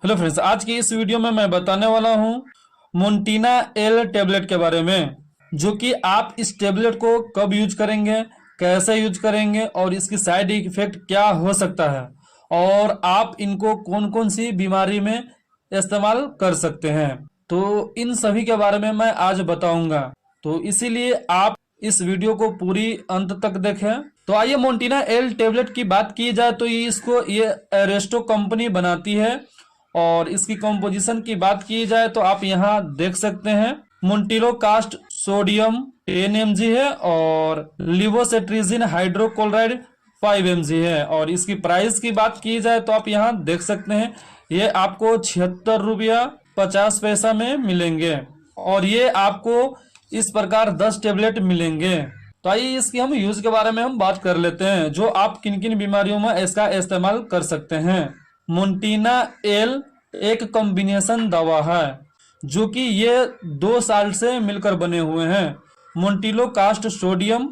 Hello friends, आज की इस वीडियो में मैं बताने वाला हूं मोन्टीना एल टेबलेट के बारे में, जो कि आप इस टेबलेट को कब यूज करेंगे, कैसे यूज करेंगे और इसकी साइड इफेक्ट क्या हो सकता है और आप इनको कौन कौन सी बीमारी में इस्तेमाल कर सकते हैं। तो इन सभी के बारे में मैं आज बताऊंगा, तो इसीलिए आप इस वीडियो को पूरी अंत तक देखें। तो आइए, मोन्टीना एल टेबलेट की बात की जाए तो ये एरेस्टो कंपनी बनाती है और इसकी कंपोजिशन की बात की जाए तो आप यहाँ देख सकते हैं मोन्टिलो कास्ट सोडियम 10 mg है और लिवोसेट्रिजिन हाइड्रोक्लोराइड 5 mg है। और इसकी प्राइस की बात की जाए तो आप यहाँ देख सकते हैं ये आपको 76 रुपया 50 पैसा में मिलेंगे और ये आपको इस प्रकार 10 टेबलेट मिलेंगे। तो आइए इसकी हम यूज के बारे में हम बात कर लेते हैं, जो आप किन किन बीमारियों में इसका इस्तेमाल कर सकते हैं। मोन्टीना एल एक कॉम्बिनेशन दवा है जो कि ये 2 साल से मिलकर बने हुए हैं। Montelukast sodium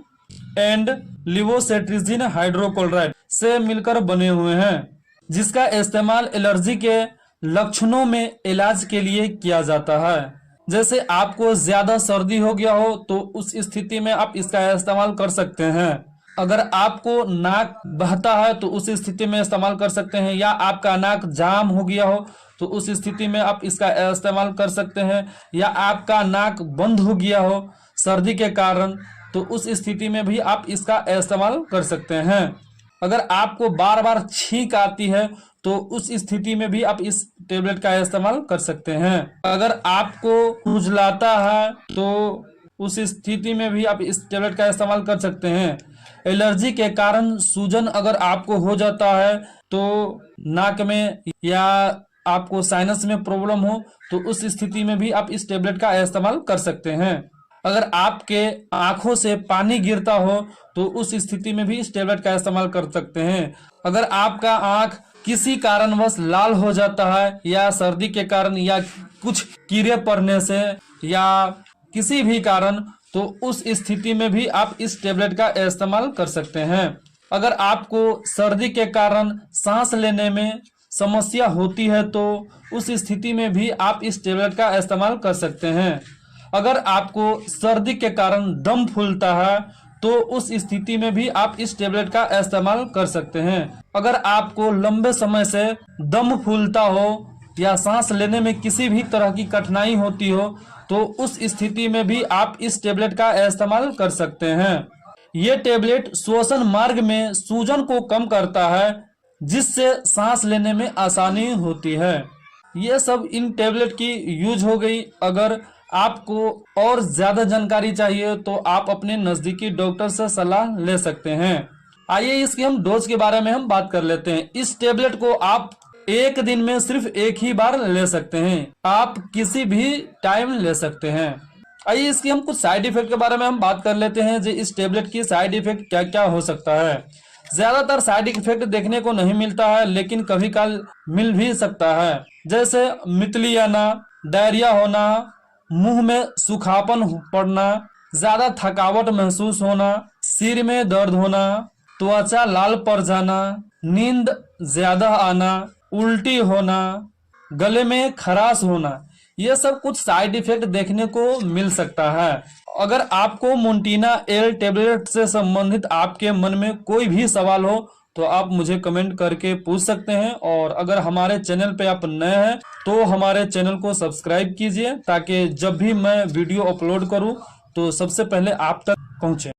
and levocetirizine hydrochloride से मिलकर बने हुए हैं, जिसका इस्तेमाल एलर्जी के लक्षणों में इलाज के लिए किया जाता है। जैसे आपको ज्यादा सर्दी हो गया हो तो उस स्थिति में आप इसका इस्तेमाल कर सकते हैं। अगर आपको नाक बहता है तो उस स्थिति में इस्तेमाल कर सकते हैं, या आपका नाक जाम हो गया हो तो उस स्थिति में आप इसका इस्तेमाल कर सकते हैं, या आपका नाक बंद हो गया हो सर्दी के कारण तो उस स्थिति में भी आप इसका इस्तेमाल कर सकते हैं। अगर आपको बार बार छींक आती है तो उस स्थिति में भी आप इस टेबलेट का इस्तेमाल कर सकते हैं। अगर आपको खुजलाता है तो उस स्थिति में भी आप इस टेबलेट का इस्तेमाल कर सकते हैं। एलर्जी के कारण सूजन अगर आपको हो जाता है तो नाक में या आपको साइनस में प्रॉब्लम हो तो उस स्थिति में भी आप इस टेबलेट का इस्तेमाल कर सकते हैं। अगर आपके आंखों से पानी गिरता हो तो उस स्थिति में भी इस टेबलेट का इस्तेमाल कर सकते हैं। अगर आपका आंख किसी कारणवश लाल हो जाता है, या सर्दी के कारण, या कुछ कीड़े पड़ने से, या किसी भी कारण, तो उस स्थिति में भी आप इस टेबलेट का इस्तेमाल कर सकते हैं। अगर आपको सर्दी के कारण सांस लेने में समस्या होती है तो उस स्थिति में भी आप इस टेबलेट का इस्तेमाल कर सकते हैं। अगर आपको सर्दी के कारण दम फूलता है तो उस स्थिति में भी आप इस टेबलेट का इस्तेमाल कर सकते हैं। अगर आपको लंबे समय से दम फूलता हो या सांस लेने में किसी भी तरह की कठिनाई होती हो तो उस स्थिति में भी आप इस टेबलेट का इस्तेमाल कर सकते हैं। ये टेबलेट श्वसन मार्ग में सूजन को कम करता है, जिससे सांस लेने में आसानी होती है। ये सब इन टेबलेट की यूज हो गई। अगर आपको और ज्यादा जानकारी चाहिए तो आप अपने नजदीकी डॉक्टर से सलाह ले सकते हैं। आइए इसकी हम डोज के बारे में हम बात कर लेते हैं। इस टेबलेट को आप एक दिन में सिर्फ एक ही बार ले सकते हैं, आप किसी भी टाइम ले सकते हैं। आइए इसकी हम कुछ साइड इफेक्ट के बारे में हम बात कर लेते हैं, जो इस टेबलेट की साइड इफेक्ट क्या क्या हो सकता है। ज्यादातर साइड इफेक्ट देखने को नहीं मिलता है, लेकिन कभी काल मिल भी सकता है, जैसे मितली आना, डायरिया होना, मुंह में सूखापन पड़ना, ज्यादा थकावट महसूस होना, सिर में दर्द होना, त्वचा लाल पड़ जाना, नींद ज्यादा आना, उल्टी होना, गले में खराश होना, ये सब कुछ साइड इफेक्ट देखने को मिल सकता है। अगर आपको मोन्टीना एल टेबलेट से संबंधित आपके मन में कोई भी सवाल हो तो आप मुझे कमेंट करके पूछ सकते हैं। और अगर हमारे चैनल पे आप नए हैं तो हमारे चैनल को सब्सक्राइब कीजिए, ताकि जब भी मैं वीडियो अपलोड करूं तो सबसे पहले आप तक पहुंचे।